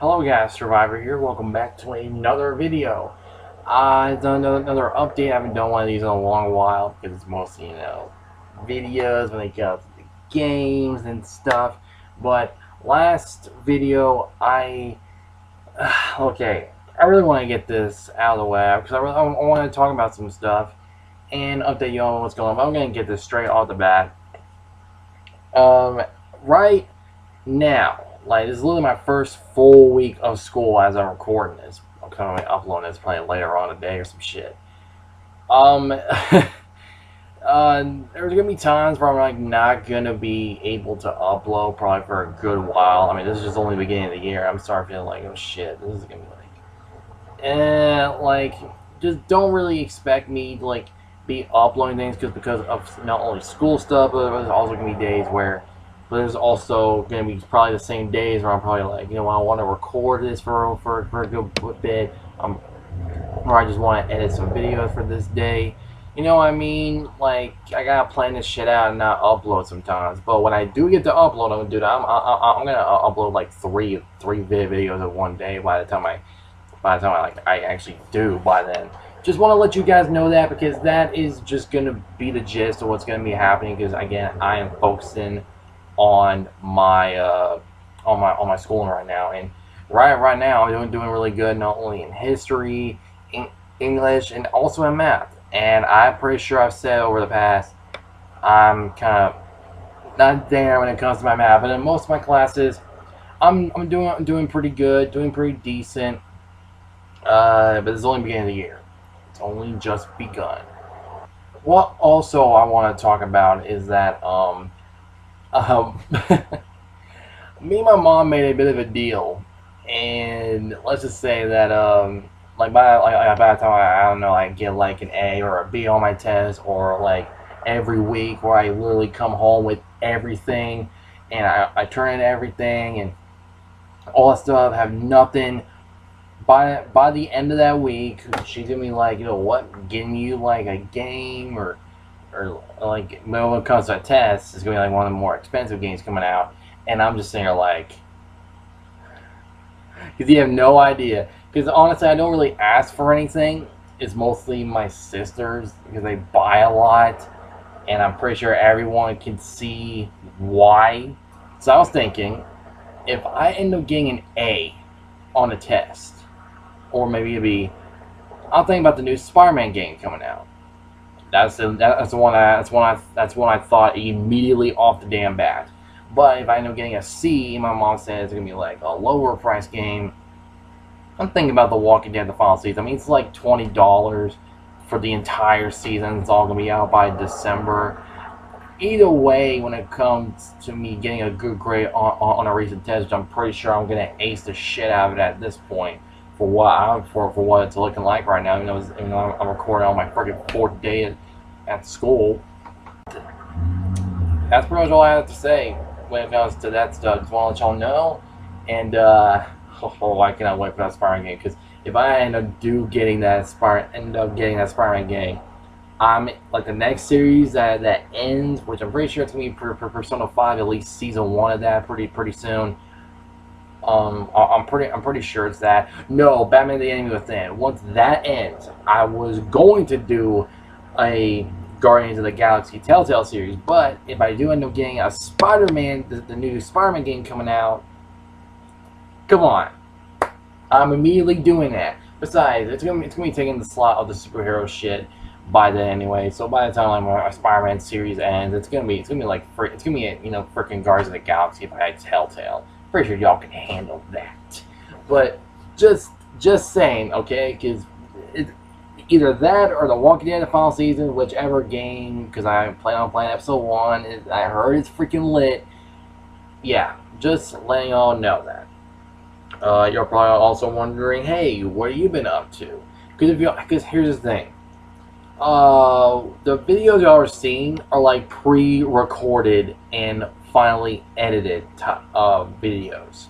Hello guys, Survivor here. Welcome back to another video. I've done another update. I haven't done one of these in a long while because it's mostly, videos when they get up to the games and stuff. But last video, okay, I really want to get this out of the way because I want to talk about some stuff and update you on what's going on. But I'm going to get this straight off the bat. Right now, like, this is literally my first full week of school as I'm recording this. I'm kind of uploading this probably later on today or some shit. There's gonna be times where I'm like not gonna be able to upload probably for a good while. I mean, this is just only the beginning of the year. I'm starting feeling like, oh shit, this is gonna be like, just don't really expect me to like be uploading things because of not only school stuff, but there's also gonna be days where. But there's also going to be probably the same days where I'm probably like, I want to record this for a good bit. Or I just want to edit some videos for this day. You know what I mean? Like, I got to plan this shit out and not upload sometimes. But when I do get to upload, I'm going to do that. I'm going to upload like three videos in one day by the time I actually do by then. Just want to let you guys know that because that is just going to be the gist of what's going to be happening because, again, I am focusing on my schooling right now, and right now I'm doing really good not only in history, in English, and also in math. And I'm pretty sure I've said over the past I'm kind of not there when it comes to my math, but in most of my classes I'm doing pretty good, doing pretty decent. But it's only the beginning of the year. It's only just begun. What also I want to talk about is that me and my mom made a bit of a deal, and let's just say that like by the time I don't know, I get like an A or a B on my test, or like every week where I literally come home with everything, and I turn in everything and all that stuff, have nothing. By the end of that week, she's gonna be like, getting you like a game or like when it comes to a test, it's gonna be like one of the more expensive games coming out, and I'm just sitting here like, because you have no idea. Because honestly, I don't really ask for anything. It's mostly my sisters because they buy a lot, and I'm pretty sure everyone can see why. So I was thinking, if I end up getting an A on a test, or maybe a B, I'm thinking about the new Spider-Man game coming out. That's the one I thought immediately off the damn bat. But if I end up getting a C, my mom said it's gonna be like a lower price game. I'm thinking about The Walking Dead, the final season. I mean, it's like $20 for the entire season. It's all gonna be out by December. Either way, when it comes to me getting a good grade on a recent test, which I'm pretty sure I'm gonna ace the shit out of it at this point. For what it's looking like right now, I'm recording on my freaking 4th day at school. That's pretty much all I have to say when it comes to that stuff. Just want to let y'all know, and I cannot wait for that Spider-Man game, because if I end up getting that Spider-Man game, I'm like the next series that ends, which I'm pretty sure it's gonna be Persona 5, at least season 1 of that pretty soon. I'm pretty sure it's that. No, Batman the Enemy Within. Once that ends, I was going to do a Guardians of the Galaxy Telltale series, but if I do end up getting a Spider-Man, the new Spider-Man game coming out, come on, I'm immediately doing that. Besides, it's gonna be taking the slot of the superhero shit by then anyway. So by the time my Spider-Man series ends, it's gonna be freaking Guardians of the Galaxy by Telltale. Pretty sure y'all can handle that. But just saying, okay, because it's either that or The Walking Dead, the final season, whichever game, because I plan on playing episode 1. I heard it's freaking lit. Yeah, just letting y'all know that. You're probably also wondering, hey, what have you been up to? Because here's the thing. The videos y'all are seeing are like pre-recorded and finally edited videos.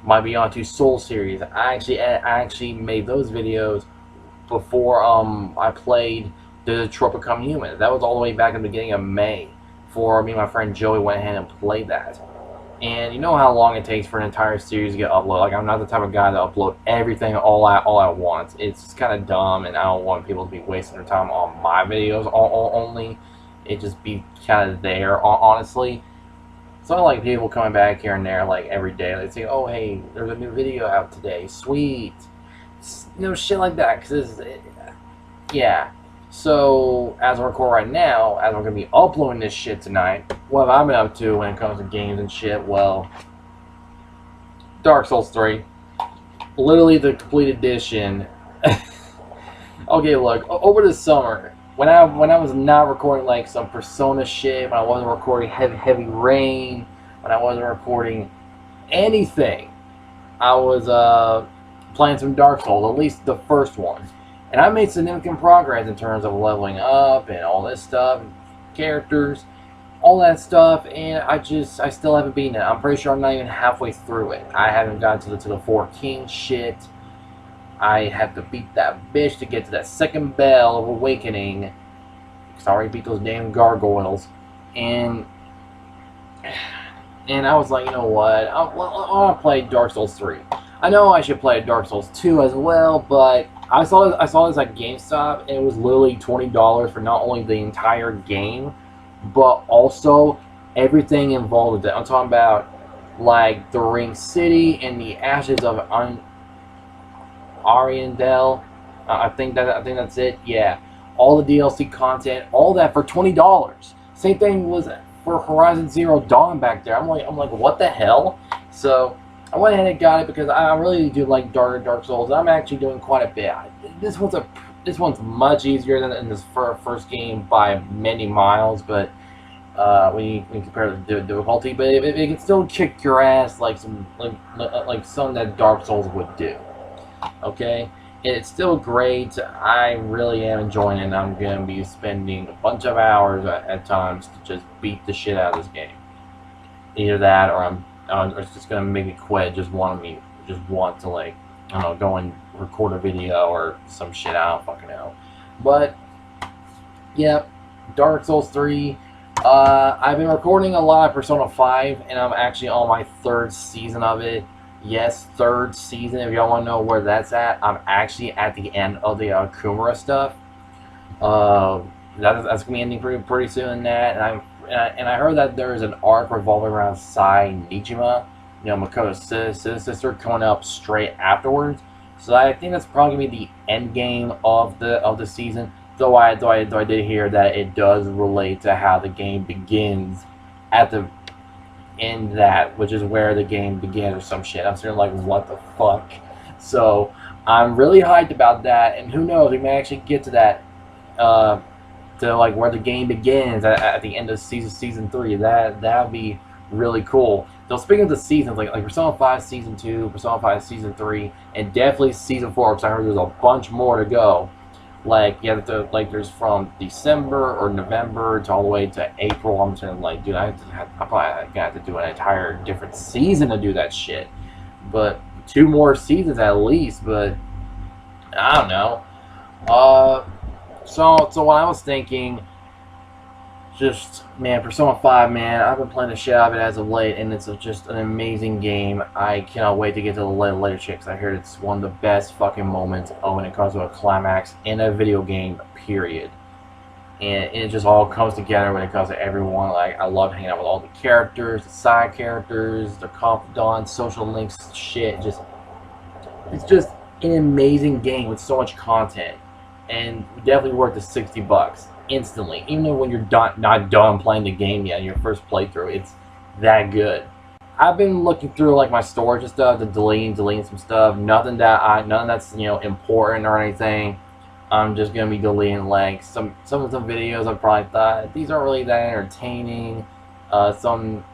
My Beyond Two Soul series, I actually made those videos before I played the Detroit Become Human. That was all the way back in the beginning of May, before me and my friend Joey went ahead and played that. And you know how long it takes for an entire series to get uploaded. Like, I'm not the type of guy to upload everything all at once. It's just kind of dumb, and I don't want people to be wasting their time on my videos only. It just be kind of there, honestly. So I like people coming back here and there, like, every day. They say, oh, hey, there's a new video out today. Sweet. You know, shit like that. Because yeah. So, as I record right now, as I'm going to be uploading this shit tonight, what have I been up to when it comes to games and shit? Well, Dark Souls 3. Literally the complete edition. Okay, look, over the summer, when I was not recording like some Persona shit, when I wasn't recording Heavy Rain, when I wasn't recording anything, I was playing some Dark Souls, at least the first one. And I made significant progress in terms of leveling up and all this stuff, characters, all that stuff, and I still haven't beaten it. I'm pretty sure I'm not even halfway through it. I haven't gotten to the Four Kings shit. I have to beat that bitch to get to that second bell of awakening. Because I already beat those damn gargoyles. And I was like, you know what? I want to play Dark Souls 3. I know I should play Dark Souls 2 as well, but I saw this at GameStop, and it was literally $20 for not only the entire game, but also everything involved with it. I'm talking about like the Ring City and the Ashes of Ariandel. I think that's it. Yeah, all the DLC content, all that for $20. Same thing was for Horizon Zero Dawn back there. I'm like, what the hell? So I went ahead and got it because I really do like Dark Souls. I'm actually doing quite a bit. This one's much easier than this first game by many miles, but when you compare the difficulty, but it can still kick your ass like some that Dark Souls would do. Okay, it's still great. I really am enjoying it, and I'm gonna be spending a bunch of hours at times to just beat the shit out of this game. Either that, or it's just gonna make me quit. Just want to, like, I don't know, go and record a video or some shit. I don't fucking know. But yeah, Dark Souls 3. I've been recording a lot of Persona 5, and I'm actually on my 3rd season of it. Yes, 3rd season. If y'all want to know where that's at, I'm actually at the end of the Kumara stuff. That's gonna be ending pretty soon in that, and I heard that there is an arc revolving around Sai Nijima, you know, Makoto's sister, coming up straight afterwards. So I think that's probably gonna be the end game of the season. Though I did hear that it does relate to how the game begins at the end, that which is where the game begins or some shit. I'm sitting like, what the fuck? So I'm really hyped about that, and who knows, we may actually get to that. To like where the game begins at the end of season 3. That'd be really cool. So speaking of the seasons, like Persona 5 Season 2, Persona 5 Season 3, and definitely Season 4, because I heard there's a bunch more to go. Like, yeah, there's from December or November to all the way to April. I'm saying, like, dude, I probably got to do an entire different season to do that shit. But 2 more seasons at least. But I don't know. So what I was thinking, just, man, Persona 5, man, I've been playing the shit out of it as of late, and it's just an amazing game. I cannot wait to get to the later shit, because I heard it's one of the best fucking moments when it comes to a climax in a video game, period. And it just all comes together when it comes to everyone. Like, I love hanging out with all the characters, the side characters, the confidants, social links, shit. It's just an amazing game with so much content. And definitely worth the $60 instantly. Even though when you're not done playing the game yet, your first playthrough, it's that good. I've been looking through like my storage and stuff, to deleting some stuff. None that's, you know, important or anything. I'm just gonna be deleting like some videos I probably thought these aren't really that entertaining. Some,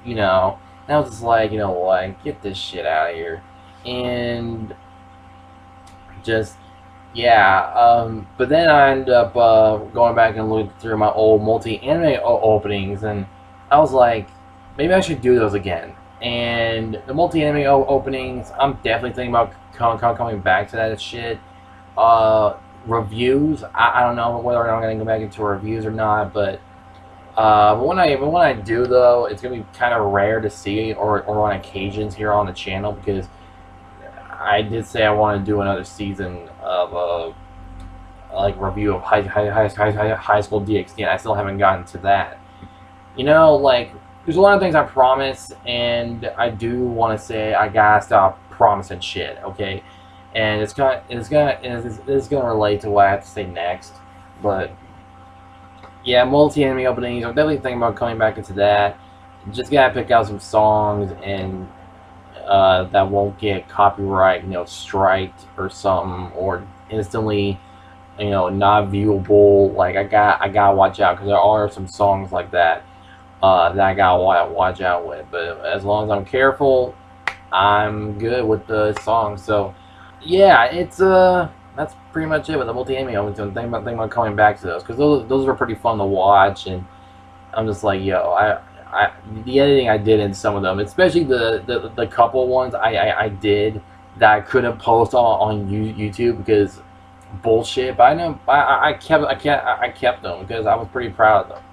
you know, and I was just like, you know what, get this shit out of here. And just, yeah, but then I ended up going back and looking through my old multi-anime openings, and I was like, maybe I should do those again. And the multi-anime openings, I'm definitely thinking about coming back to that shit. Reviews, I don't know whether or not I'm going to go back into reviews or not, but But when I do though, it's gonna be kind of rare to see, or on occasions here on the channel, because I did say I want to do another season of like review of high school DxD, and I still haven't gotten to that. You know, like there's a lot of things I promise, and I do want to say I gotta stop promising shit, okay? And it's gonna relate to what I have to say next, but yeah, multi-enemy openings. I'm definitely thinking about coming back into that. Just gotta pick out some songs and that won't get copyright, striked or something, or instantly, not viewable. Like I gotta watch out, because there are some songs like that that I gotta watch out with. But as long as I'm careful, I'm good with the songs. So yeah, it's that's pretty much it with the multi-enemy. I'm thinking about coming back to those, because those were pretty fun to watch, and I'm just like, yo, the editing I did in some of them, especially the couple ones I did that I couldn't post on YouTube because bullshit. But I know I kept them because I was pretty proud of them.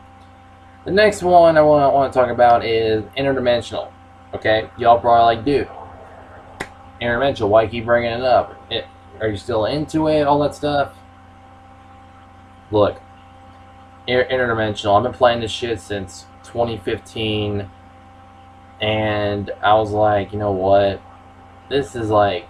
The next one I want to talk about is Interdimensional. Okay, y'all probably like, dude, Interdimensional, why keep bringing it up? Are you still into it? All that stuff. Look, Interdimensional. I've been playing this shit since 2015, and I was like, you know what? This is like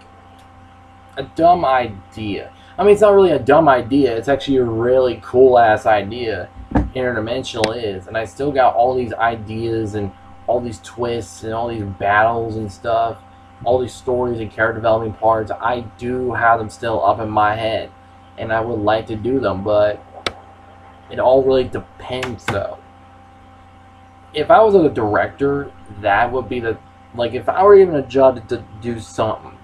a dumb idea. I mean, it's not really a dumb idea. It's actually a really cool ass idea. Interdimensional is, and I still got all these ideas and all these twists and all these battles and stuff, all these stories and character development parts. I do have them still up in my head, and I would like to do them, but it all really depends though. If I was a director, that would be if I were even a judge to do something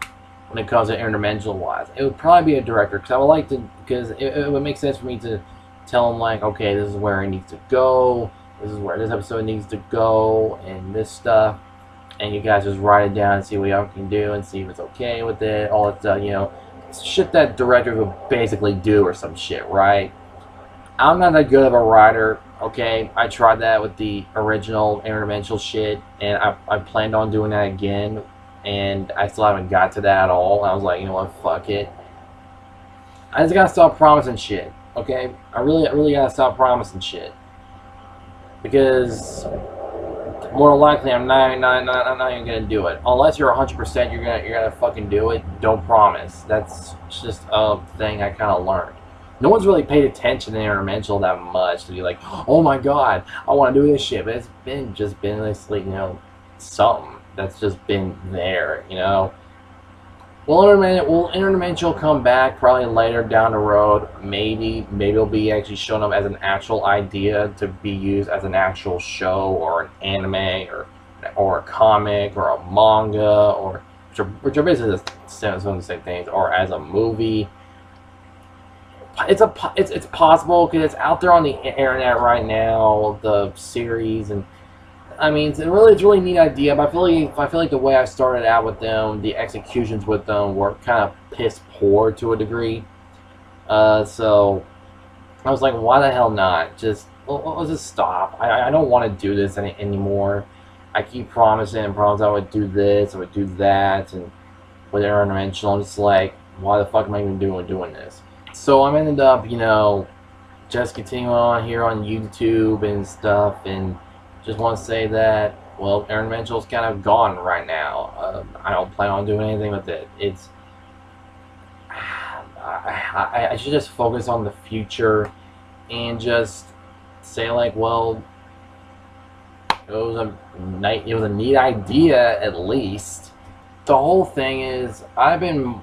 when it comes to Interdimensional wise, it would probably be a director, because I would like to, because it would make sense for me to tell them, like, okay, this is where it needs to go, this is where this episode needs to go, and this stuff, and you guys just write it down and see what y'all can do and see if it's okay with it, all that stuff, shit that directors would basically do or some shit, right? I'm not that good of a writer, okay? I tried that with the original Interdimensional shit, and I planned on doing that again, and I still haven't got to that at all. I was like, you know what, fuck it. I just gotta stop promising shit, okay? I really gotta stop promising shit, because more than likely I'm not even gonna do it. Unless you're 100% you're gonna fucking do it. Don't promise. That's just a thing I kind of learned. No one's really paid attention to Interdimensional that much to be like, oh my god, I want to do this shit. But it's just been like, something that's just been there, Will Interdimensional come back probably later down the road? Maybe it'll be actually shown up as an actual idea to be used as an actual show or an anime or a comic or a manga, or which are basically some of the same things, or as a movie. It's possible, because it's out there on the internet right now, the series, and I mean, it's a really neat idea. But I feel like the way I started out with them, the executions with them were kind of piss poor to a degree. So I was like, why the hell not? Let's just stop. I don't want to do this anymore. I keep promising I would do this, I would do that, and with Interdimensional, I'm just like, why the fuck am I even doing this? So I ended up, just continuing on here on YouTube and stuff, and just want to say that, well, Interdimensional's kind of gone right now. I don't plan on doing anything with it. I should just focus on the future and just say, like, well, it was a neat idea, at least. The whole thing is, I've been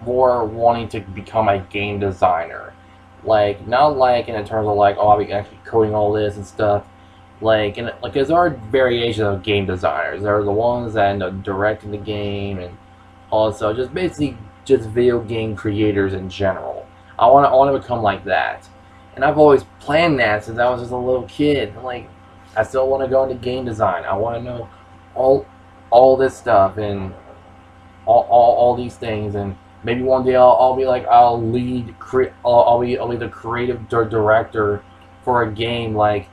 more wanting to become a game designer, like, not like in terms of like, oh, I'll be actually coding all this and stuff, because there are variations of game designers. There are the ones that end up directing the game, and also just basically just video game creators in general. I want to become like that, and I've always planned that since I was just a little kid. Like, I still want to go into game design. I want to know all this stuff and all these things, and maybe one day I'll be like, I'll be the creative director for a game like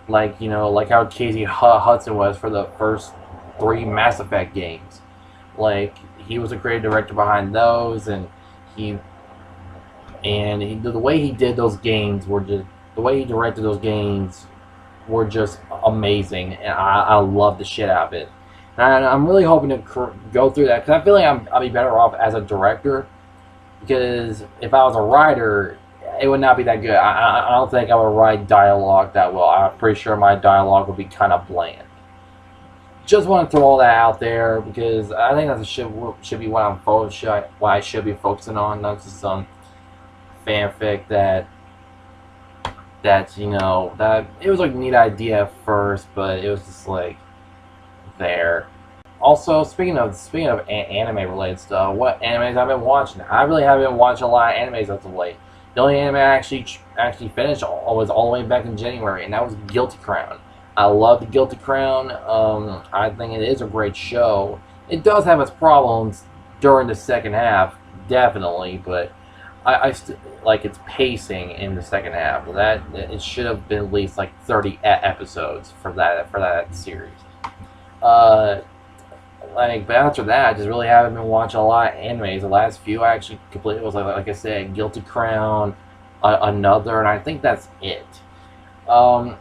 like like how Casey Hudson was for the first 3 Mass Effect games. Like he was a creative director behind those, and he the way he did those games were just the way he directed those games were just amazing, and I love the shit out of it. And I'm really hoping to go through that because I feel like I'll be better off as a director, because if I was a writer, it would not be that good. I don't think I would write dialogue that well. I'm pretty sure my dialogue would be kind of bland. Just want to throw all that out there because I think that should be what I should be focusing on, not just some fanfic that that it was like a neat idea at first, but it was just like there. Also, speaking of anime related stuff, what animes I've been watching? I really haven't been watching a lot of animes as of late. The only anime I actually finished was all the way back in January, and that was Guilty Crown. I love the Guilty Crown. I think it is a great show. It does have its problems during the second half, definitely, but I like its pacing in the second half. That it should have been at least like 30 episodes for that series. But after that, I just really haven't been watching a lot of animes. The last few I actually completed was like I said, Guilty Crown, Another, and I think that's it. Or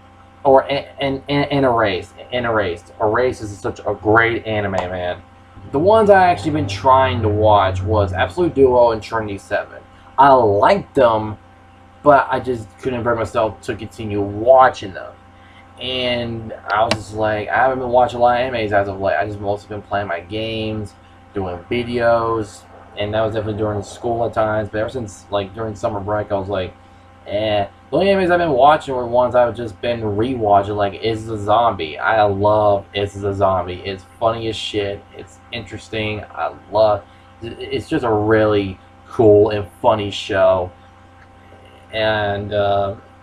Erased. Erased is such a great anime, man. The ones I actually been trying to watch was Absolute Duo and Trinity 7. I liked them, but I just couldn't bring myself to continue watching them. And I was just like, I haven't been watching a lot of animes as of late. I just mostly been playing my games, doing videos, and that was definitely during school at times. But ever since like during summer break, I was like, eh. The only animes I've been watching were ones I've just been rewatching, like Is the Zombie. I love Is the Zombie. It's funny as shit. It's interesting. It's just a really cool and funny show. And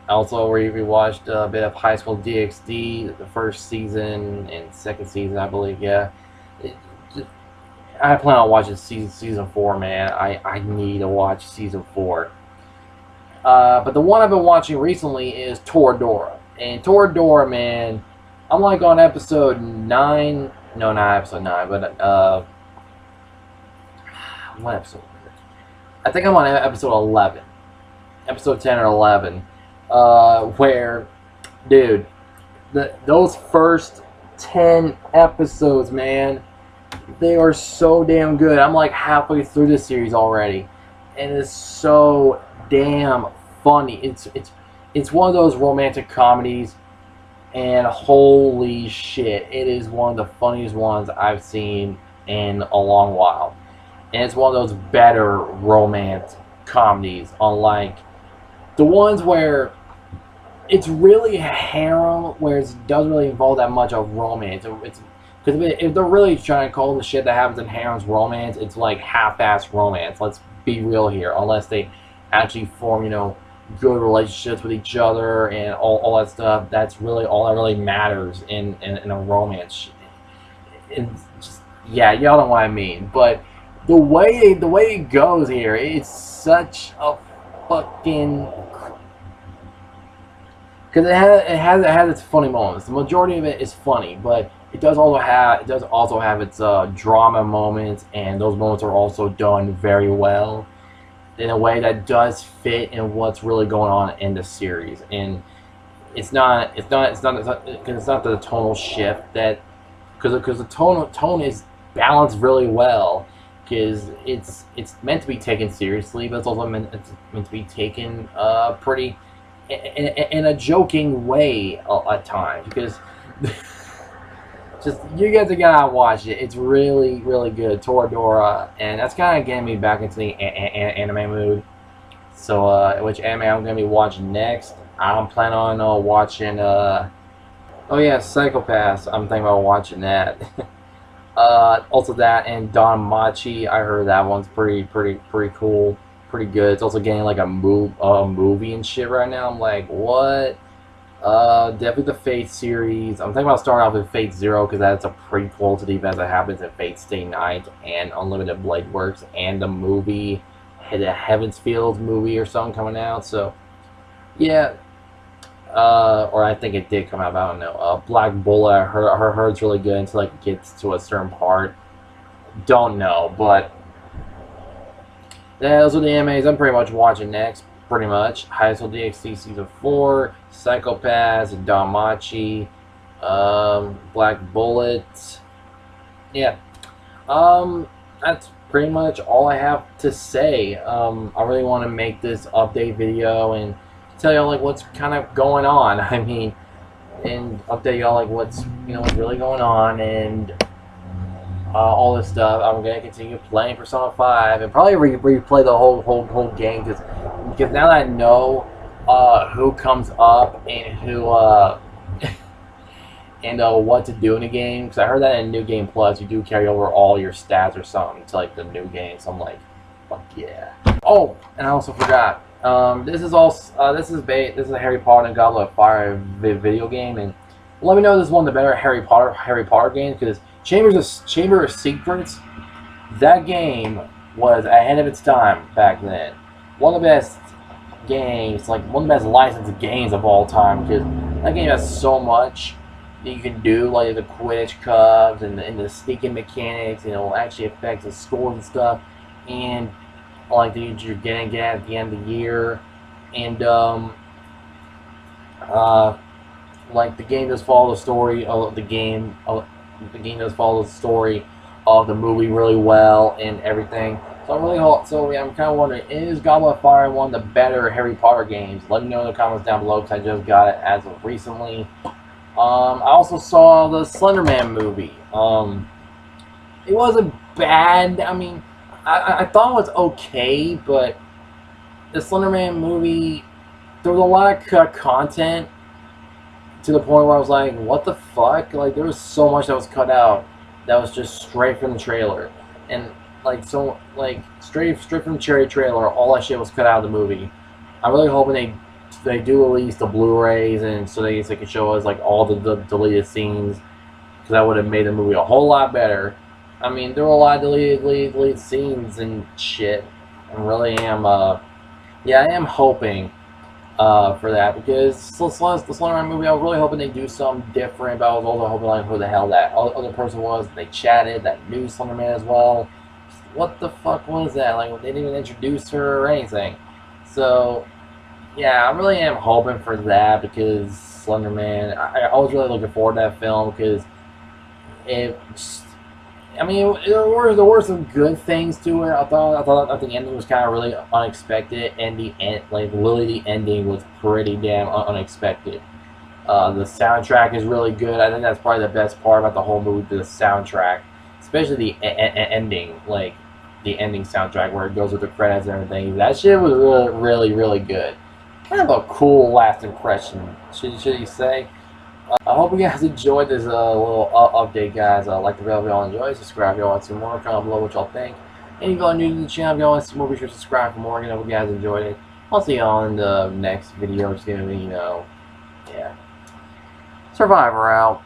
also we watched a bit of High School DxD, the first season and second season, I believe. Yeah, I plan on watching season 4, man. I need to watch season 4. But the one I've been watching recently is Toradora. And Toradora, man, I'm like on episode 9. No, not episode 9, but what episode? I think I'm on episode 11. Episode 10 or 11. Where, dude, those first 10 episodes, man, they are so damn good. I'm like halfway through this series already, and it's so damn funny. It's one of those romantic comedies, and holy shit, it is one of the funniest ones I've seen in a long while. And it's one of those better romance comedies, unlike the ones where it's really harem, where it doesn't really involve that much of romance. It's because if they're really trying to call the shit that happens in harems romance, it's like half-assed romance. Let's be real here. Unless they actually form, good relationships with each other and all that stuff. That's really all that really matters in a romance. It's just, yeah, y'all know what I mean. But the way it goes here, it's such a fucking, because it has its funny moments. The majority of it is funny, but it does also have its drama moments, and those moments are also done very well in a way that does fit in what's really going on in the series. And it's not the tonal shift that, because the tone is balanced really well, because it's meant to be taken seriously, but it's also meant to be taken pretty in a joking way at times, because just, you guys gotta watch it. It's really, really good, Toradora, and that's kind of getting me back into the anime mood. So, which anime I'm gonna be watching next? I'm planning on watching. Oh yeah, Psycho-Pass. I'm thinking about watching that. Also that and Danmachi. I heard that one's pretty cool, pretty good. It's also getting like a movie and shit right now. I'm like, what? Definitely the Fate series. I'm thinking about starting off with Fate Zero, because that's a prequel to the events that happens in Fate Stay Night and Unlimited Blade Works, and the movie, the Heaven's Field movie or something coming out. So, yeah. or I think it did come out, but I don't know. Black Bullet, I heard's really good until like it gets to a certain part. Don't know, but yeah, those are the animes I'm pretty much watching next. Pretty much High School DxD Season 4, Psycho-Pass, Danmachi, Black Bullet. Yeah, that's pretty much all I have to say. I really want to make this update video and tell y'all like what's kind of going on. I mean, and update y'all like what's what's really going on and all this stuff. I'm gonna continue playing Persona 5 and probably replay the whole game because now that I know who comes up and who and what to do in the game, because I heard that in New Game Plus you do carry over all your stats or something to like the new game. So I'm like, fuck yeah. Oh, and I also forgot. This is a Harry Potter and Goblet of Fire video game, and let me know if this is one of the better Harry Potter games, because Chamber of Secrets, that game was ahead of its time back then. One of the best games, like one of the best licensed games of all time, because that game has so much that you can do, like the Quidditch Cups and the sneaking mechanics, actually affects the scores and stuff, and like you're getting at the end of the year, and like the game does follow the story of the game. The game does follow the story of the movie really well and everything. So I'm kind of wondering, is Goblet of Fire one of the better Harry Potter games? Let me know in the comments down below, because I just got it as of recently. I also saw the Slender Man movie. It wasn't bad. I mean, I thought it was okay, but the Slender Man movie, there was a lot of content to the point where I was like, what the fuck? Like, there was so much that was cut out that was just straight from the trailer. And, straight from the trailer, all that shit was cut out of the movie. I'm really hoping they do release the Blu-rays, and so they can show us, like, all the deleted scenes, because that would have made the movie a whole lot better. I mean, there were a lot of deleted scenes and shit. I really am, yeah, I am hoping for that, because the Slender Man movie, I was really hoping they do something different, but I was also hoping like who the hell that other person was. They chatted, that new Slender Man as well. What the fuck was that? Like, they didn't even introduce her or anything. So yeah, I really am hoping for that, because Slender Man, I was really looking forward to that film, because there were some good things to it. I thought the ending was kind of really unexpected, and the ending was pretty damn unexpected. The soundtrack is really good. I think that's probably the best part about the whole movie, the soundtrack, especially the ending, like the ending soundtrack where it goes with the credits and everything. That shit was really good. Kind of a cool last impression, should you say? I hope you guys enjoyed this little update, guys. Like the video if y'all enjoyed, subscribe if y'all want to see more, comment below what y'all think. And if y'all are new to the channel, if y'all want to see more, be sure to subscribe for more. I hope you guys enjoyed it. I'll see y'all in the next video, which is going to be, yeah. Survivor out.